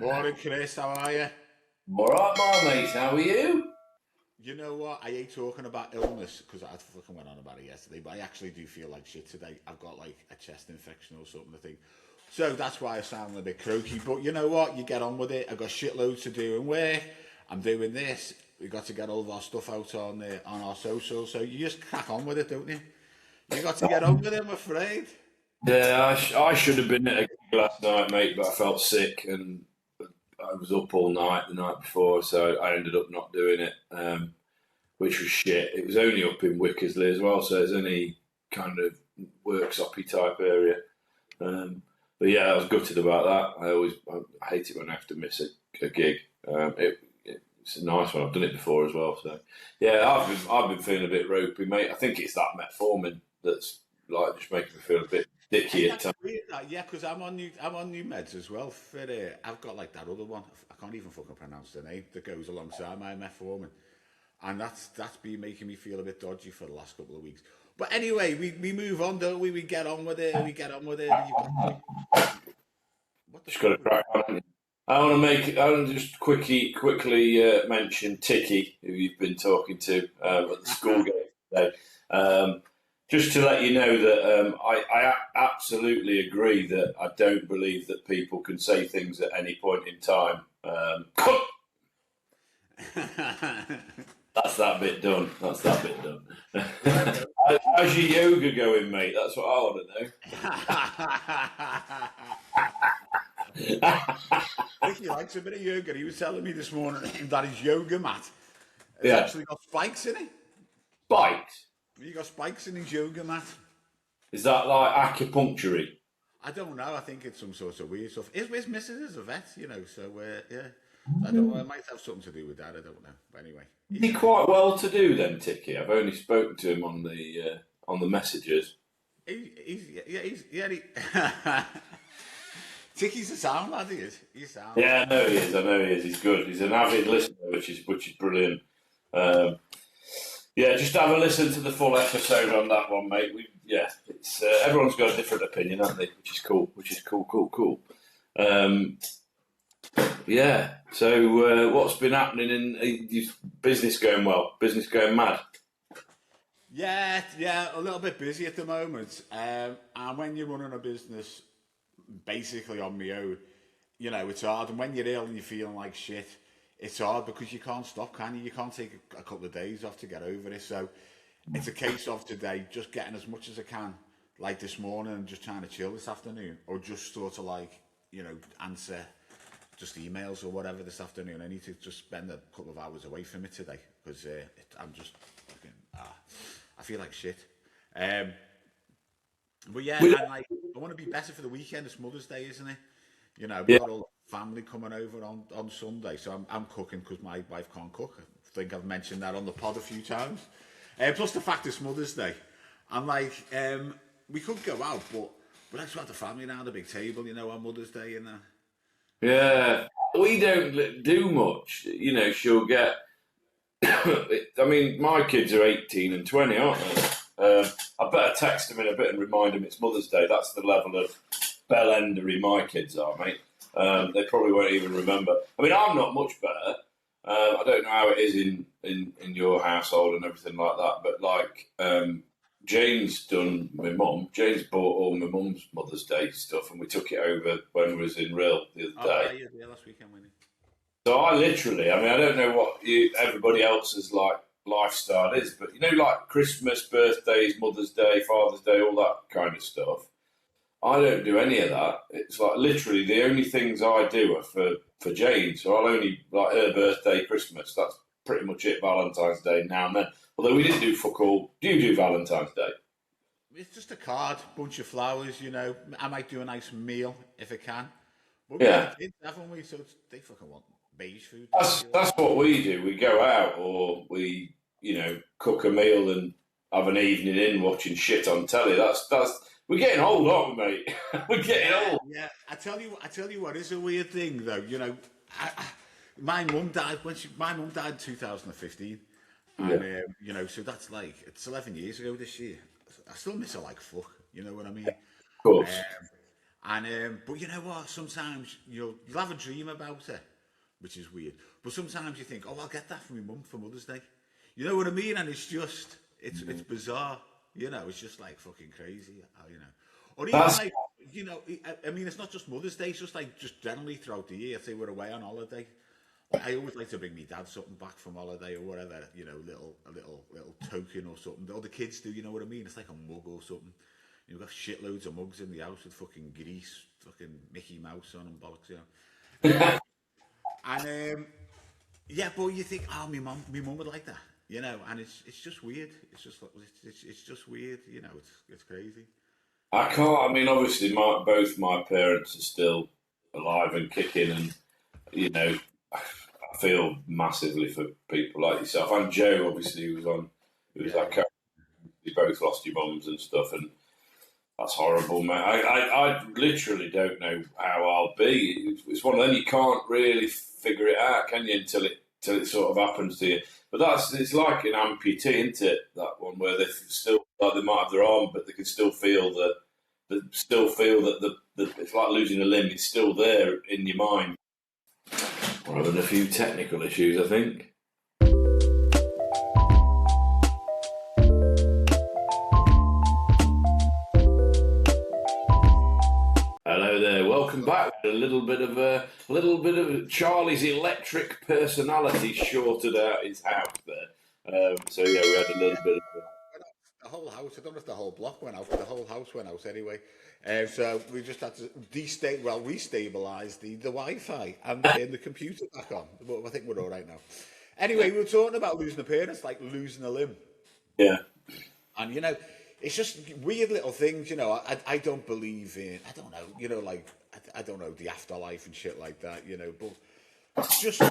Morning, Chris. How are you? All right, my mate. How are you? You know what? I hate talking about illness because I fucking went on about it yesterday, but I actually do feel like shit today. I've got like a chest infection or something, I think. So that's why I sound a bit croaky. But you know what? You get on with it. I've got shitloads to do in work. I'm doing this. We got to get all of our stuff out on our social. So you just crack on with it, don't you? You got to get on with it, I'm afraid. Yeah, I should have been at a gig last night, mate, but I felt sick and I was up all night the night before, so I ended up not doing it, which was shit. It was only up in Wickersley as well, so it's only kind of workshopy type area. But yeah, I was gutted about that. I hate it when I have to miss a gig. It's a nice one. I've done it before as well, so yeah, I've been feeling a bit ropey, mate. I think it's that metformin that's like just making me feel a bit dicky at times. Weird, that. Yeah, because I'm on new meds as well. I've got like that other one. I can't even fucking pronounce the name that goes alongside my metformin, and that's been making me feel a bit dodgy for the last couple of weeks. But anyway, we move on, don't we? We get on with it. We get on with it. What the Just got to fuck? crack on. I want to just quickly mention Tiki, who you've been talking to at the school game today. Just to let you know that I absolutely agree that I don't believe that people can say things at any point in time. That's that bit done. How's your yoga going, mate? That's what I want to know. I think he likes a bit of yoga. He was telling me this morning that his yoga mat has Yeah. actually got spikes in it. Spikes? He got spikes in his yoga mat. Is that like acupuncture? I don't know. I think it's some sort of weird stuff. His missus is a vet, so yeah. So I don't know. It might have something to do with that. I don't know. But anyway, Is he quite well to do then, Tiki? I've only spoken to him on the messages. He Ticky's a sound lad. He is. He's sound. Yeah, I know he is. He's good. He's an avid listener, which is brilliant. Yeah, just have a listen to the full episode on that one, mate. It's everyone's got a different opinion, haven't they? Which is cool. Cool. Yeah. So, what's been happening in business going well? Business going mad? Yeah, a little bit busy at the moment. And when you're running a business basically on my own, it's hard. And when you're ill and you're feeling like shit, it's hard because you can't stop, can you? You can't take a couple of days off to get over it. So it's a case of today just getting as much as I can, like this morning, and just trying to chill this afternoon, or just sort of like, answer just emails or whatever this afternoon. I need to just spend a couple of hours away from it today because I'm just fucking, I feel like shit. But yeah, and like I want to be better for the weekend. It's Mother's Day, isn't it? We've got all the family coming over on Sunday, so I'm cooking because my wife can't cook. I think I've mentioned that on the pod a few times. Plus the fact it's Mother's Day, I'm like, we could go out, but I just want the family around the big table, on Mother's Day and that. Yeah, we don't do much. She'll get. I mean, my kids are 18 and 20, aren't they? I better text them in a bit and remind them it's Mother's Day. That's the level of bellendery my kids are, mate. They probably won't even remember. I mean, I'm not much better. I don't know how it is in your household and everything like that, but like Jane's done my mum. Jane's bought all my mum's Mother's Day stuff, and we took it over when we was in Real the other day. Yeah, last weekend, wasn't it? So I don't know what everybody else's like lifestyle is, but like Christmas, birthdays, Mother's Day, Father's Day, all that kind of stuff. I don't do any of that. It's like literally the only things I do are for Jane. So I'll only like her birthday, Christmas. That's pretty much it. Valentine's Day now and then. Although we didn't do fuck all. Do you do Valentine's Day? It's just a card, bunch of flowers. I might do a nice meal if I can. But Yeah. we kids, haven't we? So they fucking want beige food. That's what we do. We go out or we cook a meal and have an evening in watching shit on telly. That's we're getting old, aren't we, mate? We're getting old. Yeah, I tell you what is a weird thing though. My mum died in 2015, and so that's like it's 11 years ago this year. I still miss her like fuck. You know what I mean? Of course. And but you know what? Sometimes you'll have a dream about it, which is weird. But sometimes you think, oh, I'll get that from my mum for Mother's Day. You know what I mean? And it's bizarre. You know, it's just like fucking crazy. You know, or even That's like I mean, it's not just Mother's Day. It's just like just generally throughout the year. If they were away on holiday, like, I always like to bring my dad something back from holiday or whatever. You know, a little token or something. All the kids do. You know what I mean? It's like a mug or something. You've got shitloads of mugs in the house with fucking grease, fucking Mickey Mouse on and bollocks, you know. And yeah, but you think, oh, my mum would like that, you know, and it's just weird. It's just weird, you know. It's crazy. I can't. I mean, obviously, both my parents are still alive and kicking, and you know, I feel massively for people like yourself. And Joe, obviously, who was Yeah, like, you both lost your mums and stuff, and that's horrible, mate. I literally don't know how I'll be. It's one of them you can't really figure it out, can you, until it sort of happens to you. But it's like an amputee, isn't it? That one where they still like they might have their arm, but they can still feel that it's like losing a limb. It's still there in your mind. We're having a few technical issues, I think. Hello there, welcome back. A little bit of Charlie's electric personality shorted out his house there. So yeah, we had a little bit of. the whole house. I don't know if the whole block went out, but the whole house went out anyway. So we just had to restabilize the Wi-Fi and turn the computer back on. But I think we're all right now. Anyway, we were talking about losing a parent, like losing a limb. Yeah. And, you know, it's just weird little things, you know. I don't believe in, I don't know, you know, like, I don't know, the afterlife and shit like that, you know. But just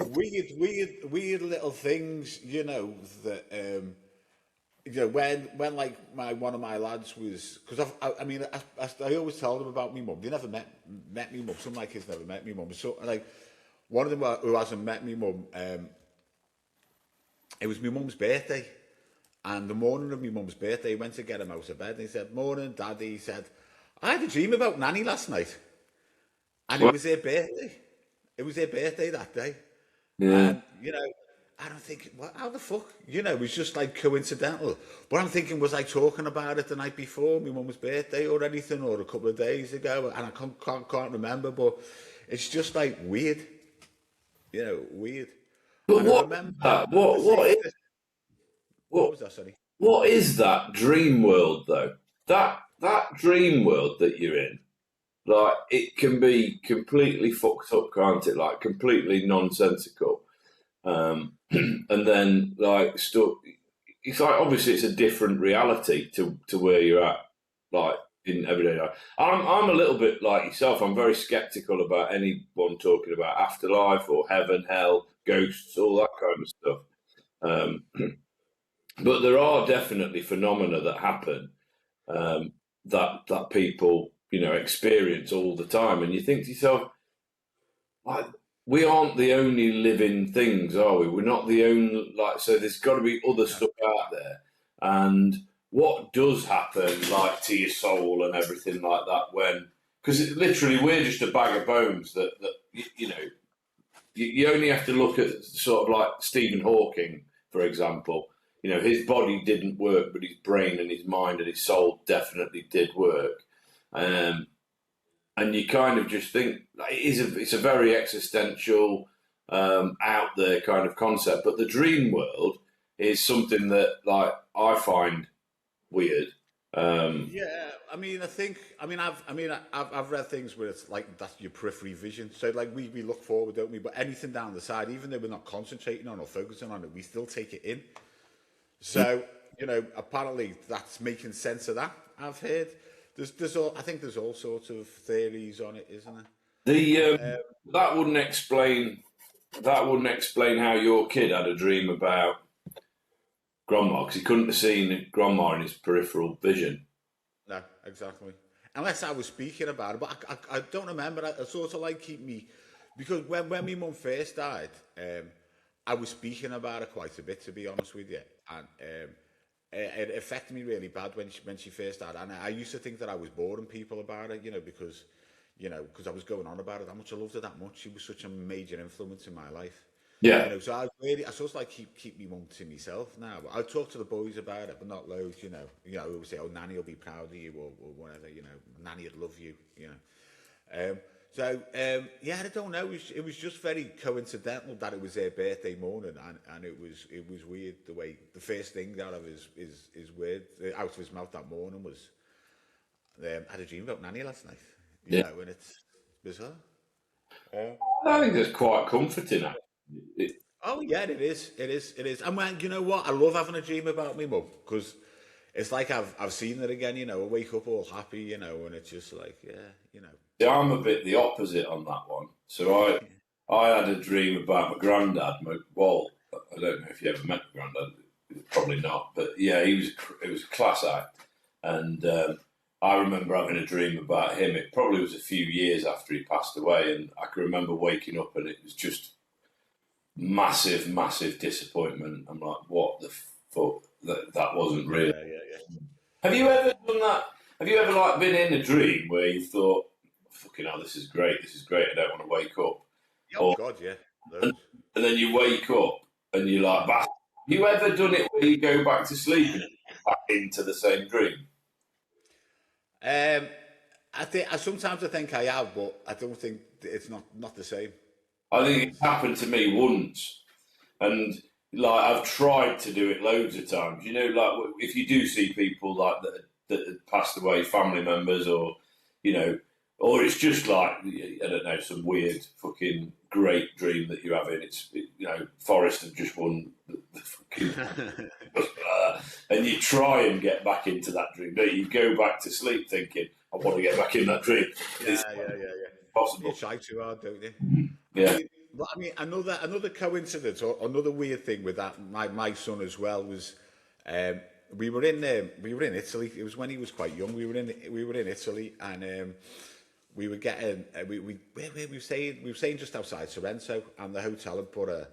weird little things, you know, that, you know, when like one of my lads was, because I mean, I always tell them about me mum. They never met me mum. Some of my kids never met me mum. So, like, one of them who hasn't met me mum, it was my mum's birthday. And the morning of my mum's birthday, he went to get him out of bed. And he said, "Morning, Daddy." He said, "I had a dream about Nanny last night." And it Well, was her birthday. It was her birthday that day. yeah. And, you know, I don't think, well, how the fuck? You know, it was just like coincidental. But I'm thinking, was I talking about it the night before, my mum's birthday or anything, or a couple of days ago? And I can't remember, but it's just like weird. You know, weird. But And I what remember that? the same. What What was that, sorry? what is that dream world though? That dream world that you're in, like it can be completely fucked up, can't it? Like completely nonsensical. And then like stuff. It's like obviously it's a different reality to where you're at, like in everyday life. I'm a little bit like yourself. I'm very skeptical about anyone talking about afterlife or heaven, hell, ghosts, all that kind of stuff. Um, but there are definitely phenomena that happen that people experience all the time, and you think to yourself, like, we aren't the only living things, are we? We're not the only, like, so there's got to be other No. stuff out there. And what does happen, like, to your soul and everything like that when, because literally we're just a bag of bones that you know, you only have to look at sort of like Stephen Hawking, for example. You know, his body didn't work, but his brain and his mind and his soul definitely did work. Um, and you kind of just think it's a very existential, out there kind of concept. But the dream world is something that like I find weird. Um, Yeah, I mean, I've read things where it's like that's your periphery vision. So like we look forward, don't we? But anything down the side, even though we're not concentrating on or focusing on it, we still take it in. So, you know, apparently that's making sense of that. I've heard I think there's all sorts of theories on it, isn't the there? that wouldn't explain how your kid had a dream about grandma because he couldn't have seen grandma in his peripheral vision. No, exactly. Unless I was speaking about it, but I don't remember. I sort of like keep me because when my mum first died, I was speaking about it quite a bit, to be honest with you, and it affected me really bad when she first started. And I used to think that I was boring people about it, because I was going on about it, how much I loved her that much. She was such a major influence in my life. Yeah. So I sort of like keep me mum to myself now. But I'll talk to the boys about it, but not loads, we would say, oh, Nanny will be proud of you, or whatever, Nanny would love you, yeah, I don't know. It was just very coincidental that it was their birthday morning, and it was weird the way the first thing out of his word out of his mouth that morning was, I had a dream about Nanny last night, and it's bizarre. I think that's quite comforting. Oh yeah, it is. And when you know what, I love having a dream about me mum, because it's like I've seen her again. I wake up all happy, and it's just like Yeah, I'm a bit the opposite on that one. So I had a dream about my granddad. I don't know if you ever met my granddad. Probably not, but yeah, it was a class act, and I remember having a dream about him. It probably was a few years after he passed away, and I can remember waking up and it was just massive, massive disappointment. I'm like, what the fuck? That wasn't real. Yeah. Have you ever done that? Have you ever like been in a dream where you thought, fucking hell, this is great, I don't want to wake up? Oh God, yeah. And then you wake up and you're like, bah. Have you ever done it where you go back to sleep and back into the same dream? Sometimes I think I have, but I don't think it's not the same. I think it's happened to me once, and like I've tried to do it loads of times. Like if you do see people like that have passed away, family members, or or it's just like I don't know, some weird fucking great dream that you're having. Forest have just won the fucking, and you try and get back into that dream. Don't you? You go back to sleep thinking, I want to get back in that dream. Yeah. Possible. You try too hard, don't you? Yeah. I mean, another coincidence or another weird thing with that my son as well was, we were in Italy. It was when he was quite young. We were in Italy, and we were getting we were staying just outside Sorrento, and the hotel had put a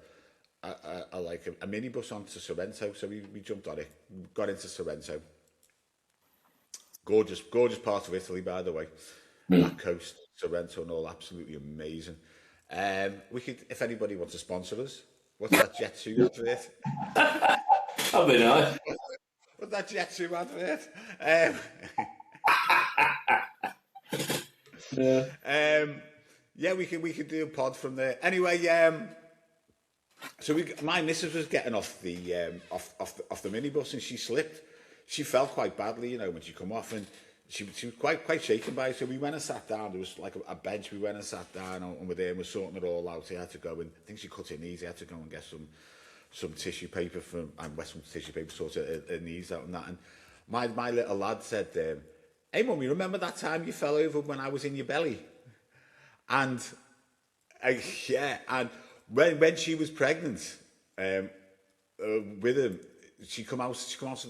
minibus onto Sorrento, so we jumped on it, got into Sorrento. Gorgeous part of Italy, by the way. That coast, Sorrento and all, absolutely amazing. We could, if anybody wants to sponsor us, what's that Jet 2 advert? That'd be nice. What's that Jet 2 advert? Yeah, we could do a pod from there. Anyway, so my missus was getting off the minibus, and she slipped. She fell quite badly, when she come off, and she was quite shaken by it. So we went and sat down. There was like a bench. We went and sat down, and we're there and we're sorting it all out. He had to go, and I think she cut her knees. He had to go and get some tissue paper and some tissue paper, sort her knees out and that. And my little lad said, "Hey, Mum, you remember that time you fell over when I was in your belly?" And and when she was pregnant with him, she come out to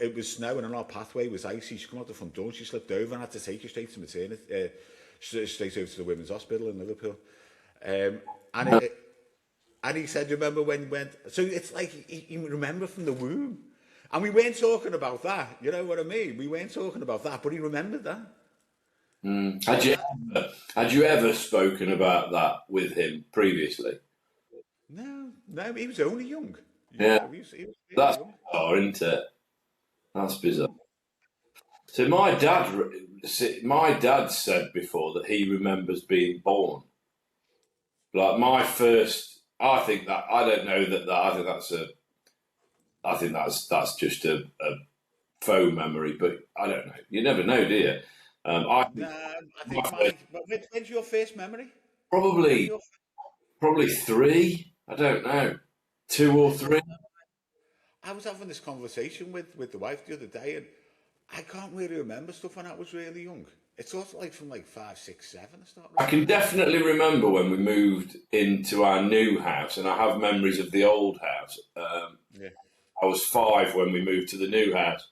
it was snowing and our pathway was icy. She come out the front door and she slipped over, and I had to take her straight to maternity, straight over to the women's hospital in Liverpool. And he said, "Remember when you went?" So it's like he remember from the womb, and we weren't talking about that. You know what I mean? We weren't talking about that, but he remembered that. Had you ever spoken about that with him previously? No, he was only young. Yeah, he was that's young. bizarre, isn't it? That's bizarre. So my dad said before that he remembers being born. Like my first, I think that I don't know that I think that's just a faux memory, but I don't know. You never know, do you? I think when's your first memory? Probably 3. I don't know, 2 or 3. I was having this conversation with the wife the other day, and I can't really remember stuff when I was really young. It's also like from like 5, 6, 7. I can definitely remember when we moved into our new house, and I have memories of the old house. I was 5 when we moved to the new house.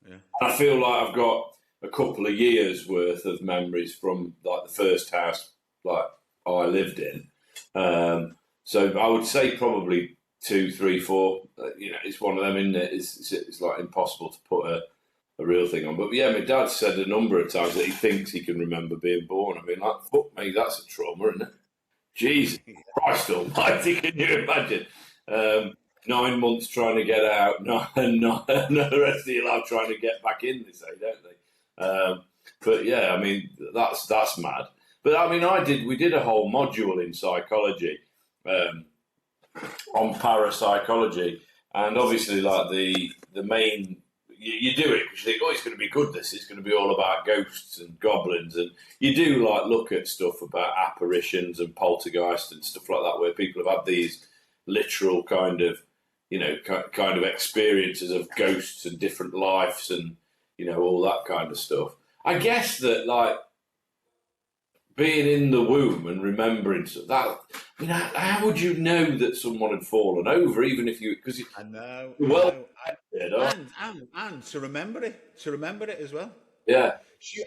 Yeah. And I feel like I've got a couple of years worth of memories from like the first house like I lived in. So I would say probably 2, 3, 4. It's one of them, isn't it? It's like impossible to put a real thing on. But yeah, my dad said a number of times that he thinks he can remember being born. I mean, like, fuck me, that's a trauma, isn't it? Jesus Christ almighty, can you imagine? 9 months trying to get out, and the rest of your life trying to get back in, they say, don't they? But yeah, I mean, that's mad. But I mean, we did a whole module in psychology, on parapsychology, and obviously, like the main, you do it because you think, oh, it's going to be good. It's going to be all about ghosts and goblins, and you do like look at stuff about apparitions and poltergeist and stuff like that, where people have had these literal kind of experiences of ghosts and different lives and all that kind of stuff. I guess that, like, being in the womb and remembering that, how would you know that someone had fallen over, even if you? Because I know. And to remember it as well. Yeah. She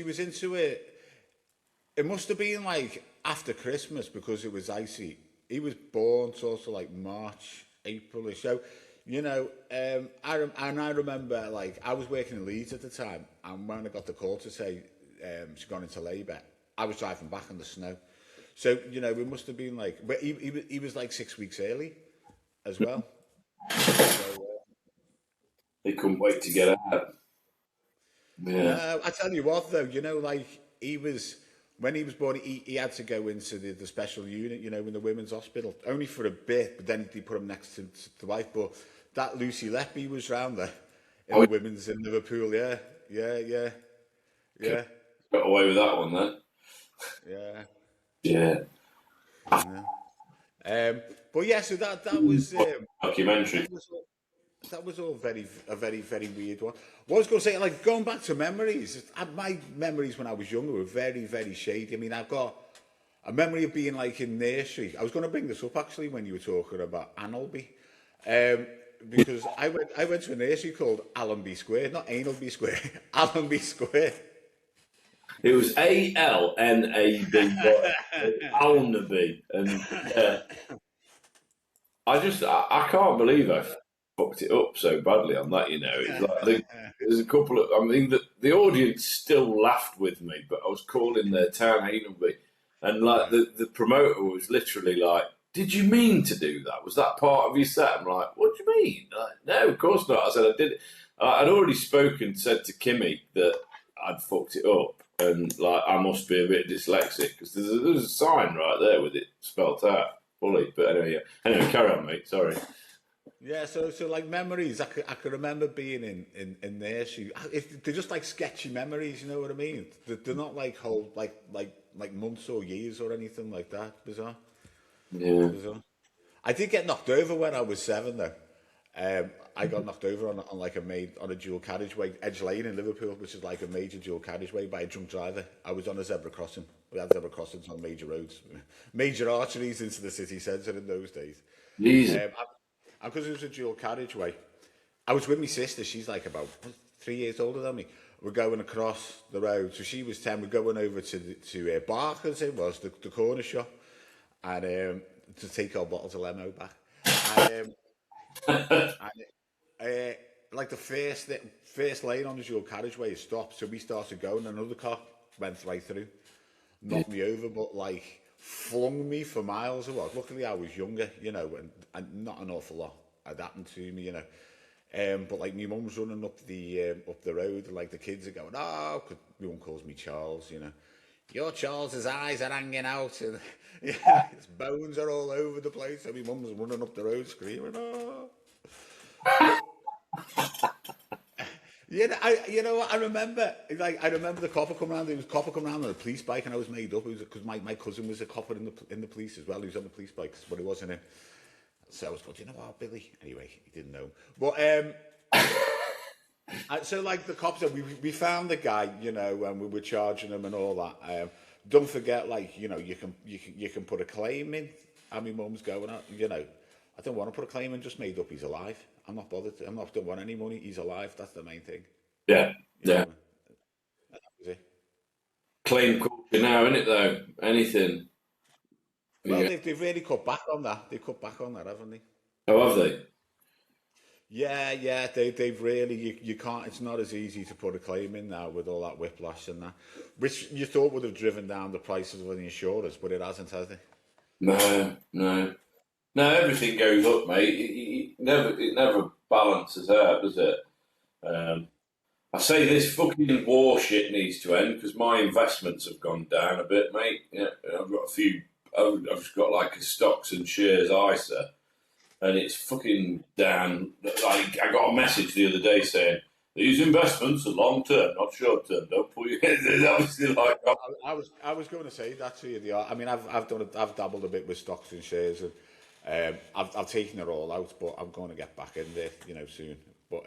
was into it. It must have been like after Christmas because it was icy. He was born sort of like March, April-ish. So, I remember, like, I was working in Leeds at the time, and when I got the call to say she'd gone into labour, I was driving back in the snow. So, we must have been like, but he was like 6 weeks early as well. So, he couldn't wait to get out. Yeah. I tell you what, though, like, when he was born, he had to go into the special unit, in the women's hospital, only for a bit, but then they put him next to the wife. But that Lucy Leppy was round there in the women's in Liverpool, yeah. Got away with that one then. Yeah. But yeah, so that was documentary. That was all a very, very weird one. What I was going to say, like, going back to memories, my memories when I was younger were very, very shady. I mean, I've got a memory of being, like, in nursery. I was going to bring this up, actually, when you were talking about Analby. Because I went to a nursery called Allenby Square, not Analby Square, Allenby Square. It was ALNAB, Alnaby, and I can't believe I fucked it up so badly on that. It's like there's a couple of. I mean, the audience still laughed with me, but I was calling their town Alnaby, and like the promoter was literally like, "Did you mean to do that? Was that part of your set?" I'm like, "What do you mean?" Like, no, of course not. I said I did it. I'd already said to Kimmy that I'd fucked it up. And like I must be a bit dyslexic because there's a sign right there with it spelt out fully. But anyway, carry on, mate. Sorry. Yeah, so like memories, I could remember being in there. They're just like sketchy memories, you know what I mean? They're not like whole like months or years or anything like that. Bizarre. Yeah. Bizarre. I did get knocked over when I was 7 though. I got knocked over on a dual carriageway, Edge Lane in Liverpool, which is like a major dual carriageway, by a drunk driver. I was on a zebra crossing. We had zebra crossings on major roads, major arteries into the city centre in those days. Easy. Because it was a dual carriageway, I was with my sister. She's like about 3 years older than me. We're going across the road. So she was 10. We're going over to Barker's, it was, the corner shop, and to take our bottles of limo back. Like the first lane on the dual carriageway stopped, so we started going. Another car went right through, knocked me over, but like flung me for miles away. Luckily, I was younger, and not an awful lot had happened to me, But like my mum's running up the road, and like the kids are going, "Oh," cause my mum calls me Charles, Your Charles's eyes are hanging out, and his bones are all over the place. And my mum's running up the road screaming, "Oh!" I remember, I remember the copper coming around. There was a copper coming around on a police bike, and I was made up. It was because my cousin was a copper in the police as well. He was on the police bike, but he wasn't in. So I was going, Billy? Anyway, he didn't know. But so like the cops said, we found the guy, and we were charging him and all that. Don't forget, like, you can put a claim in. And my mum's going, I don't want to put a claim in. Just made up he's alive. I'm not bothered. Don't want any money. He's alive. That's the main thing. Yeah. That was it. Claim culture now, isn't it? Though anything Well, they've really cut back on that. They cut back on that, haven't they? Oh, have they? Yeah. They've really you can't. It's not as easy to put a claim in now with all that whiplash and that, which you thought would have driven down the prices of the insurers, but it hasn't, has it? No. Everything goes up, mate. It never balances out, does it? Um, I say this fucking war shit needs to end because my investments have gone down a bit, mate. Yeah, I've got a few. I've just got like a stocks and shares ISA, and it's fucking down. Like I got a message the other day saying these investments are long term, not short term. Don't put your head in. Obviously, like I was going to say that to you. I mean, I've dabbled a bit with stocks and shares, and I've taken it all out, but I'm going to get back in there, soon. But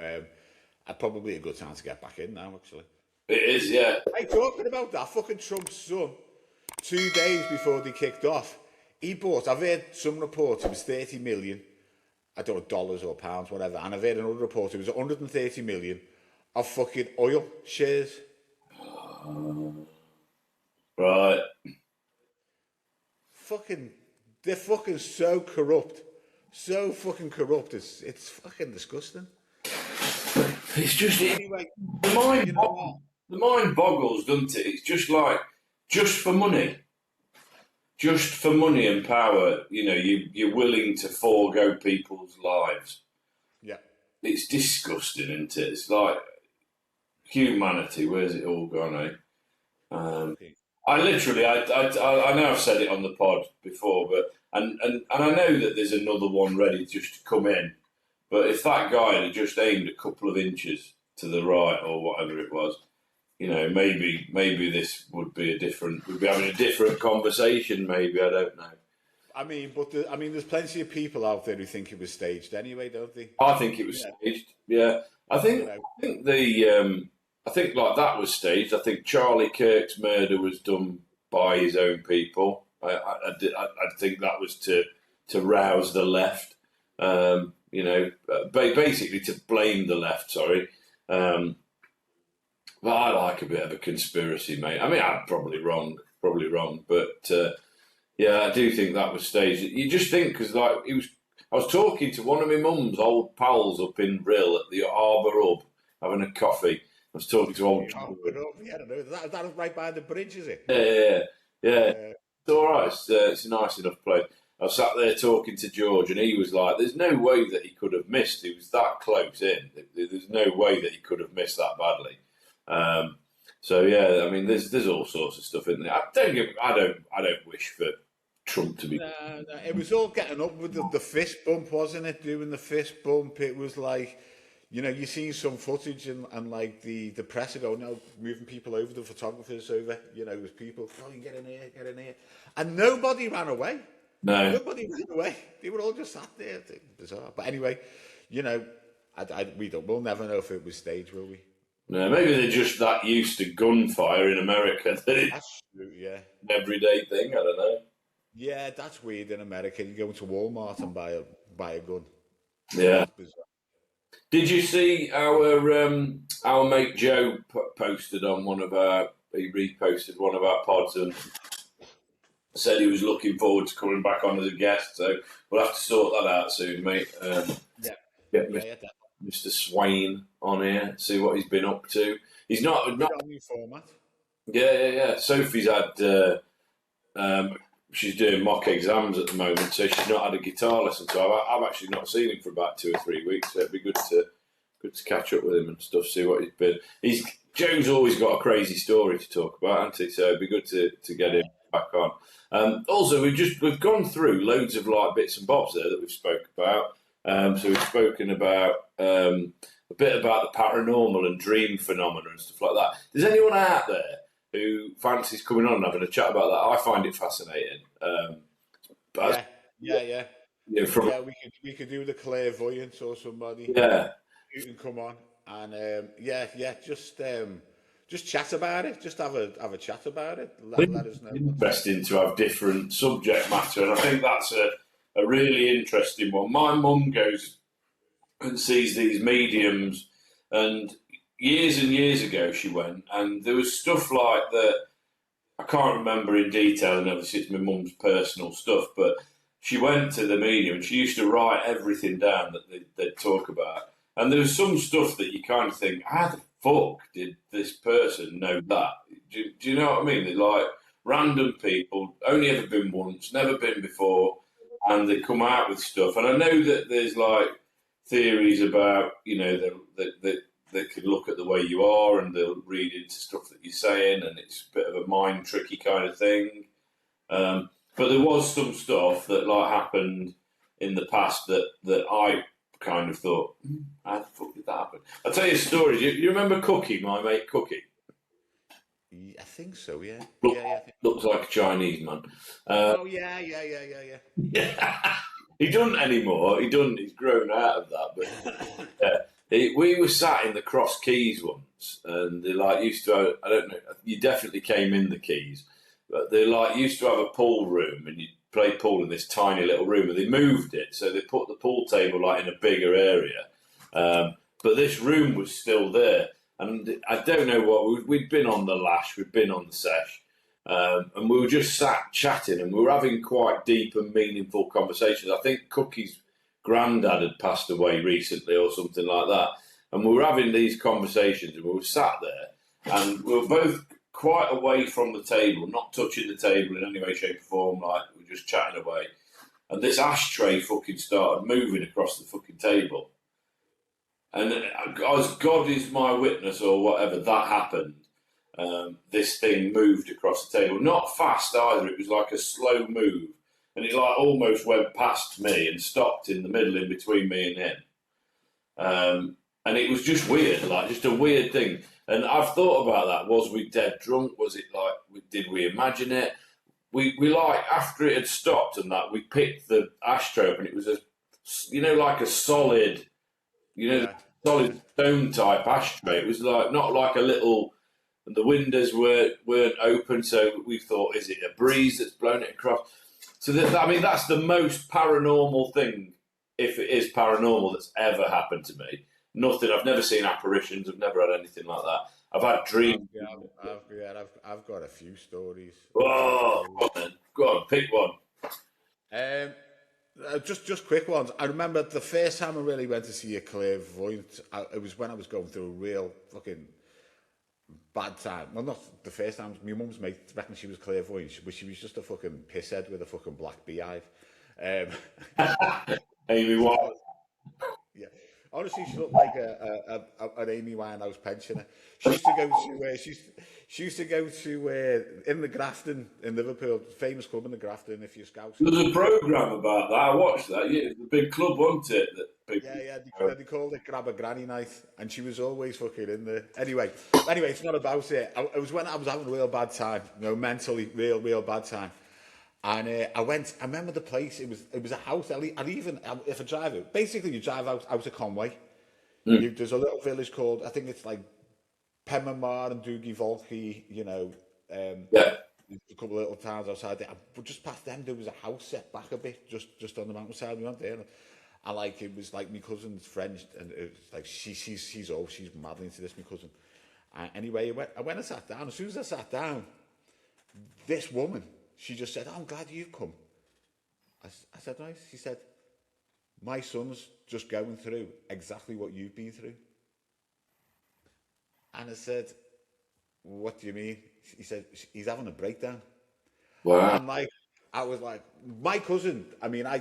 probably a good time to get back in now, actually. it is, yeah. Hey, talking about that, fucking Trump's son, 2 days before they kicked off, he bought, I've heard some reports, it was 30 million, I don't know, dollars or pounds, whatever, and I've heard another report, it was 130 million of fucking oil shares. Right. They're fucking so corrupt. So fucking corrupt, it's fucking disgusting. It's just Anyway, the mind. you know what? The mind boggles, doesn't it? It's just like just for money and power. You're willing to forego people's lives. Yeah. It's disgusting, isn't it? It's like humanity. Where's it all gone? I literally, I know I've said it on the pod before, but and I know that there's another one ready just to come in. But if that guy had just aimed a couple of inches to the right or whatever it was, maybe this would be we'd be having a different conversation. Maybe, I don't know. I mean, there's plenty of people out there who think it was staged anyway, don't they? I think it was staged. Yeah, I think I think like that was staged. I think Charlie Kirk's murder was done by his own people. I think that was to rouse the left. Basically to blame the left. Sorry. But I like a bit of a conspiracy, mate. I mean, I'm probably wrong, but I do think that was staged. You just think because I was talking to one of my mum's old pals up in Rill at the Harbour Hub having a coffee. I was talking to old. Yeah, I don't know. That was right by the bridge, is it? Yeah. It's all right. It's a nice enough place. I was sat there talking to George, and he was like, "There's no way that he could have missed. He was that close in. There's no way that he could have missed that badly." I mean, there's all sorts of stuff in there. I don't wish for Trump to be. No, it was all getting up with the fist bump, wasn't it? Doing the fist bump. It was like, you see some footage and like the press are going, moving people over, the photographers over, with people, get in here. And nobody ran away. No. Nobody ran away. They were all just sat there. It's bizarre. But anyway, we'll never know if it was staged, will we? No, maybe they're just that used to gunfire in America that it's That's true, yeah. an everyday thing. I don't know. Yeah, that's weird in America. You go into Walmart and buy a gun. Yeah. Did you see our mate Joe posted on he reposted one of our pods and said he was looking forward to coming back on as a guest. So we'll have to sort that out soon, mate. Get Mr. Swain on here, see what he's been up to. He's not on new format. Yeah. Sophie's had she's doing mock exams at the moment, so she's not had a guitar lesson. So I've actually not seen him for about 2 or 3 weeks. So it'd be good to catch up with him and stuff. See what he's been. Joe's always got a crazy story to talk about, hasn't he? So it'd be good to get him back on. Also, we've gone through loads of like bits and bobs there that we've spoke about. So we've spoken about a bit about the paranormal and dream phenomena and stuff like that. Does anyone out there who fancies coming on and having a chat about that? I find it fascinating. Yeah. We could do the clairvoyance or somebody. Yeah, you can come on and just chat about it. Just have a chat about it. Let us know. Interesting to have different subject matter, and I think that's a really interesting one. My mum goes and sees these mediums, and years ago she went, and there was stuff like that. I can't remember in detail, and obviously it's my mum's personal stuff, but she went to the medium and she used to write everything down that they'd talk about. And there was some stuff that you kind of think, how the fuck did this person know that? Do you know what I mean? They're like random people, only ever been once, never been before, and they come out with stuff. And I know that there's like theories about, that they can look at the way you are and they'll read into stuff that you're saying, and it's a bit of a mind tricky kind of thing. But there was some stuff that like happened in the past that I kind of thought, how the fuck did that happen? I'll tell you a story. You remember Cookie, my mate Cookie? I think so. Yeah. Look, Yeah. Yeah. looks like a Chinese man. Oh yeah. Yeah. He doesn't anymore. He doesn't. He's grown out of that. But we were sat in the Cross Keys once, and they like used to have, I don't know. You definitely came in the Keys, but they like used to have a pool room, and you'd play pool in this tiny little room, and they moved it, so they put the pool table like in a bigger area. But this room was still there, and I don't know what we'd been on the lash, we'd been on the sesh. And we were just sat chatting, and we were having quite deep and meaningful conversations. I think Cookie's granddad had passed away recently or something like that. And we were having these conversations, and we were sat there, and we were both quite away from the table, not touching the table in any way, shape, or form, like we were just chatting away. And this ashtray fucking started moving across the fucking table. And as God is my witness or whatever, that happened. This thing moved across the table. Not fast either, it was like a slow move. And it like almost went past me and stopped in the middle in between me and him. And it was just weird, like just a weird thing. And I've thought about that. Was we dead drunk? Was it like, did we imagine it? We like, after it had stopped and that, we picked the ashtray up, and it was like a solid, solid stone type ashtray. It was like, not like a little, and the windows weren't open, so we thought, is it a breeze that's blown it across? So that's the most paranormal thing, if it is paranormal, that's ever happened to me. Nothing. I've never seen apparitions. I've never had anything like that. I've had dreams. I've got a few stories. Oh, go on, pick one. Just quick ones. I remember the first time I really went to see a clairvoyant. It was when I was going through a real fucking bad time. Well, not the first time. My mum's mate reckon she was clairvoyant, but she was just a fucking pisshead with a fucking black beehive. Amy Winehouse. Yeah. Honestly, she looked like an Amy Winehouse pensioner. She used to go to she used to go to in the Grafton in Liverpool, famous club in the Grafton. If you're Scouse, There was a programme about that. I watched that. Yeah, it was a big club, wasn't it? They called it Grab a Granny Night, and she was always fucking in there. Anyway, it's not about it. It was when I was having a real bad time, mentally, real bad time. And I remember the place, it was a house, if I drive it, basically you drive out of Conway, there's a little village called, I think it's like Penmamar and Doogie Volky, a couple of little towns outside there, but just past them there was a house set back a bit, just on the mountainside. We went there, and like, it was like my cousin's friend, and it was like, she's madly into this, my cousin. Anyway, I went and sat down. As soon as I sat down, this woman, she just said, "Oh, I'm glad you've come." I said, "Nice." She said, "My son's just going through exactly what you've been through." And I said, "What do you mean?" He said, "He's having a breakdown." Wow. And I was like, my cousin. I mean, I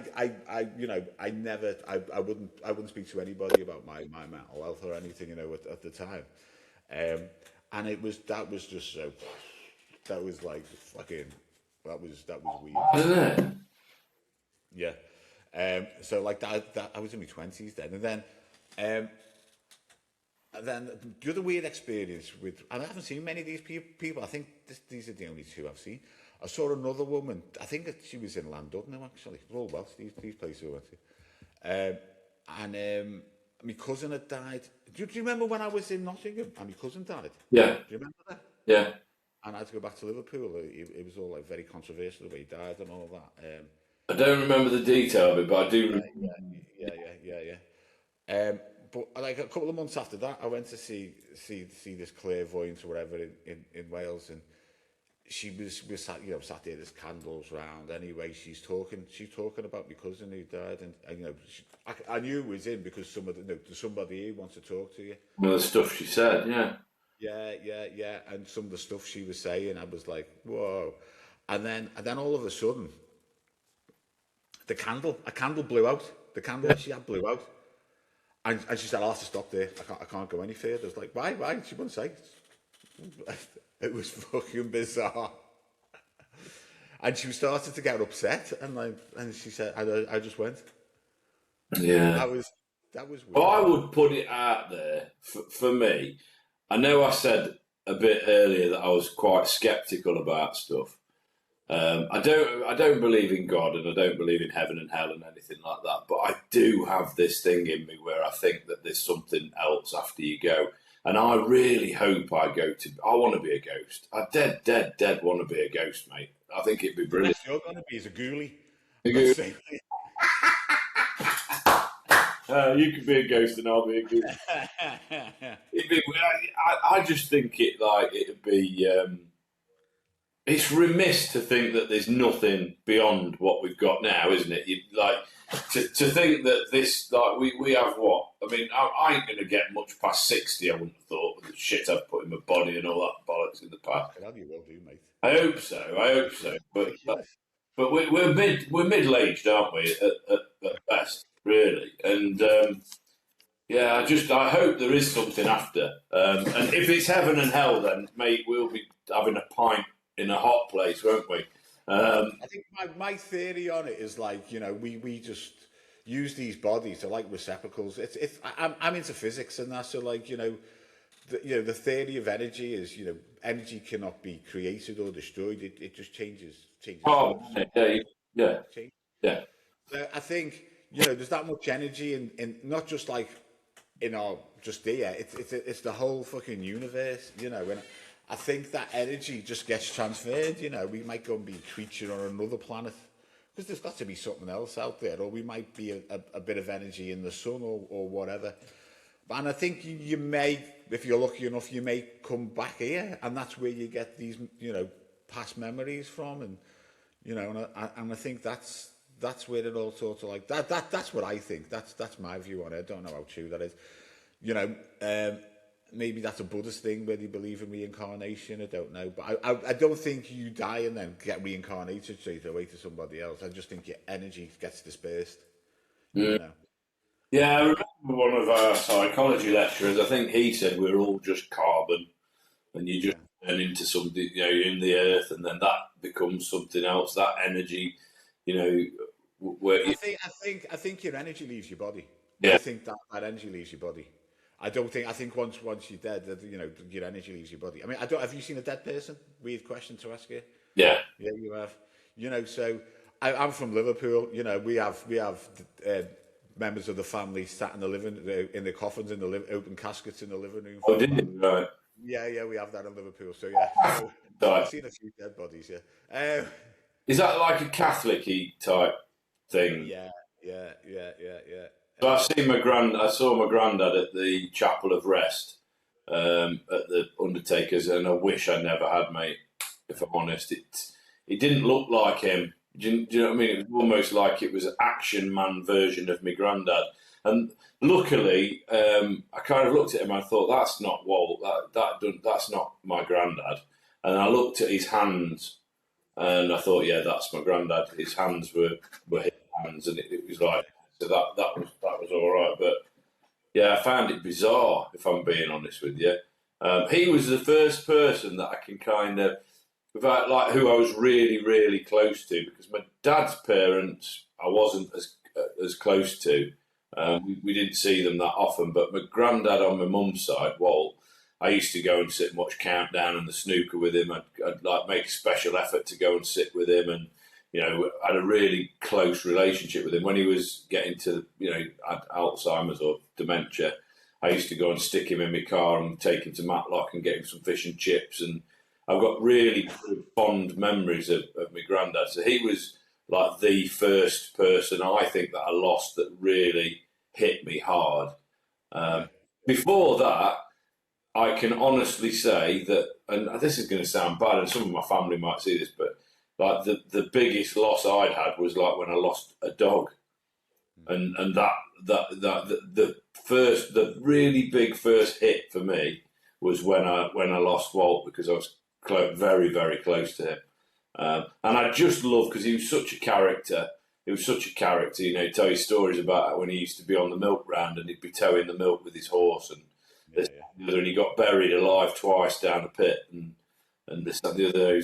wouldn't speak to anybody about my mental health or anything, at the time. And that was just so. That was like fucking. That was weird. Isn't it? Yeah. So like that I was in my 20s then, and then the other weird experience and I haven't seen many of these people. I think these are the only two I've seen. I saw another woman. I think that she was in Landudno actually. All Welsh, these places we went to. And my cousin had died. Do you remember when I was in Nottingham and my cousin died? Yeah. Do you remember that? Yeah. And I had to go back to Liverpool. It was all like very controversial the way he died and all that. I don't remember the detail of it, but I do remember. Yeah. But like a couple of months after that, I went to see this clairvoyant or whatever in Wales, and we sat, sat there, there's candles round. Anyway, she's talking about my cousin who died, and I knew it was him because there's somebody here wants to talk to you. Well, the stuff she said, yeah. Yeah. And some of the stuff she was saying, I was like, whoa. And then all of a sudden, a candle blew out. The candle that she had blew out. And she said, I'll have to stop there. I can't go any further. I was like, why? She wouldn't say. It was fucking bizarre. And she started to get upset, and she said, I just went. Yeah. That was weird. Well, I would put it out there for me. I know I said a bit earlier that I was quite sceptical about stuff. I don't believe in God, and I don't believe in heaven and hell and anything like that. But I do have this thing in me where I think that there's something else after you go, and I really hope I want to be a ghost. I dead want to be a ghost, mate. I think it'd be brilliant. What you're going to be is a ghoulie. You could be a ghost and I'll be a ghoulie. I just think it'd be. It's remiss to think that there's nothing beyond what we've got now, isn't it? To think that this, we have what? I mean, I ain't going to get much past 60, I wouldn't have thought, with the shit I've put in my body and all that bollocks in the past. I you will do, mate. I hope so. But we're middle-aged, aren't we, at best, really? And, I hope there is something after. And if it's heaven and hell, then, mate, we'll be having a pint in a hot place, won't we? I think my theory on it is we just use these bodies, they're like receptacles. I'm into physics and that, so the theory of energy is energy cannot be created or destroyed. It just changes. Oh, yeah. So I think there's that much energy in not just in our just there. It's the whole fucking universe. And I think that energy just gets transferred. We might go and be a creature on another planet because there's got to be something else out there, or we might be a bit of energy in the sun or whatever. And I think you may, if you're lucky enough, you may come back here, and that's where you get these, past memories from, and and I think that's where it all sort of that's what I think. That's my view on it. I don't know how true that is. Maybe that's a Buddhist thing where they believe in reincarnation. I don't know, but I don't think you die and then get reincarnated straight away to somebody else. I just think your energy gets dispersed. Yeah, I remember one of our psychology lecturers, I think he said we're all just carbon and you just turn into something, in the earth, and then that becomes something else, that energy, where I think your energy leaves your body. Yeah. I think that energy leaves your body. I think once you're dead, that your energy leaves your body. I mean, have you seen a dead person? Weird question to ask you. Yeah, you have. So I'm from Liverpool. We have members of the family sat in in the coffins in the open caskets in the living room. Oh, did you? Right. Yeah, we have that in Liverpool. So yeah, I've seen a few dead bodies. Yeah. Is that like a Catholic-y type thing? Yeah. So I saw my granddad at the Chapel of Rest at the Undertaker's, and I wish I never had, mate. If I'm honest, it didn't look like him. Do you know what I mean? It was almost like it was an action man version of my granddad. And luckily, I kind of looked at him and I thought, that's not Walt. That's not my granddad. And I looked at his hands, and I thought, yeah, that's my granddad. His hands were his hands, and it was like. So that was all right, but yeah, I found it bizarre, if I'm being honest with you. He was the first person that I can kind of, without who I was really, really close to, because my dad's parents I wasn't as close to. We didn't see them that often, but my granddad on my mum's side, Walt, I used to go and sit and watch Countdown and the snooker with him. I'd make a special effort to go and sit with him, and I had a really close relationship with him. When he was getting to, had Alzheimer's or dementia, I used to go and stick him in my car and take him to Matlock and get him some fish and chips. And I've got really fond memories of my granddad. So he was like the first person I think that I lost that really hit me hard. Before that, I can honestly say that and this is going to sound bad, and some of my family might see this, but like the biggest loss I'd had was like when I lost a dog, and the really big first hit for me was when I lost Walt, because I was very, very close to him, and I just loved, because he was such a character. He was such a character, you know. He'd tell you stories about when he used to be on the milk round and he'd be towing the milk with his horse, and and he got buried alive twice down a pit, and this and the other. He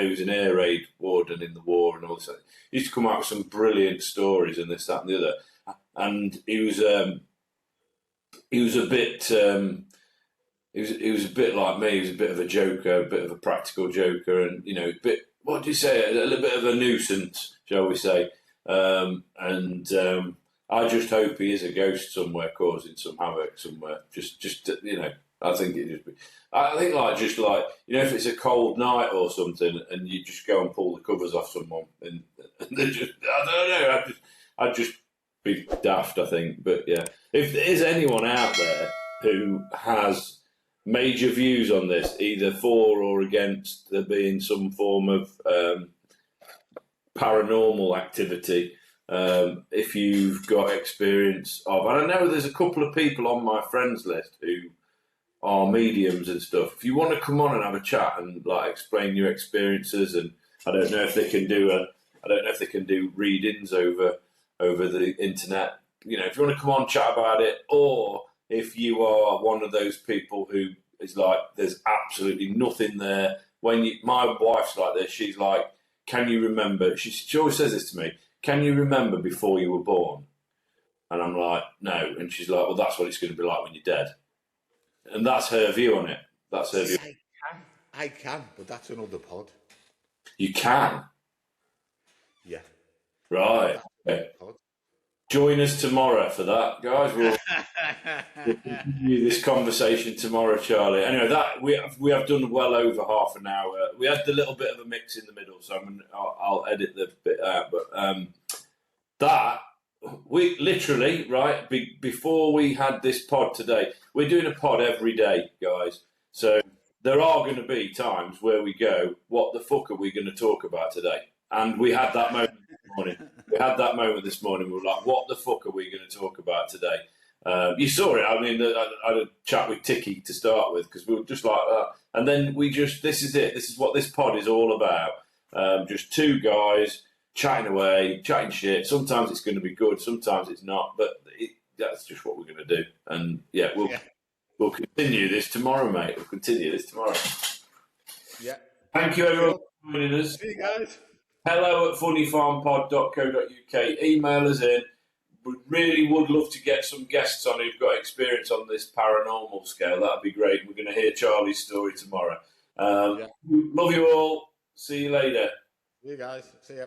was an air raid warden in the war and all this. He used to come out with some brilliant stories and this, that, and the other. And he was a bit. He was a bit like me. He was a bit of a joker, a bit of a practical joker, and you know, a bit. What do you say? A little bit of a nuisance, shall we say? I just hope he is a ghost somewhere, causing some havoc somewhere. Just you know, I think it just. I think just like you know, if it's a cold night or something, and you just go and pull the covers off someone, and they just. I don't know. I'd just be daft, I think. But yeah, if there is anyone out there who has major views on this, either for or against there being some form of paranormal activity, if you've got experience of, and I know there's a couple of people on my friends list who are mediums and stuff. If you want to come on and have a chat and like explain your experiences, and I don't know if they can do readings over the internet. You know, if you want to come on, chat about it, or if you are one of those people who is like, there's absolutely nothing there. My wife's like this, she's like, can you remember? She always says this to me. Can you remember before you were born? And I'm like, no. And she's like, well, that's what it's going to be like when you're dead. And that's her view on it. That's her view. I can, but that's another pod. You can? Yeah. Right. Okay. Join us tomorrow for that, guys. We'll continue this conversation tomorrow, Charlie. Anyway, that we have done well over half an hour. We had the little bit of a mix in the middle, so I'll edit the bit out. But that we literally before we had this pod today, we're doing a pod every day, guys. So there are going to be times where we go, "What the fuck are we going to talk about today?" And we had that moment this morning. We were like, what the fuck are we going to talk about today? You saw it. I mean, I had a chat with Tiki to start with, because we were just like that. And then this is it. This is what this pod is all about. Just two guys chatting away, chatting shit. Sometimes it's going to be good. Sometimes it's not. But that's just what we're going to do. And yeah, we'll continue this tomorrow, mate. We'll continue this tomorrow. Yeah. Thank you, everyone, for joining us. See you guys. hello@funnyfarmpod.co.uk. Email us in. We really would love to get some guests on who've got experience on this paranormal scale. That'd be great. We're going to hear Charlie's story tomorrow. Love you all. See you later. See you guys. See ya.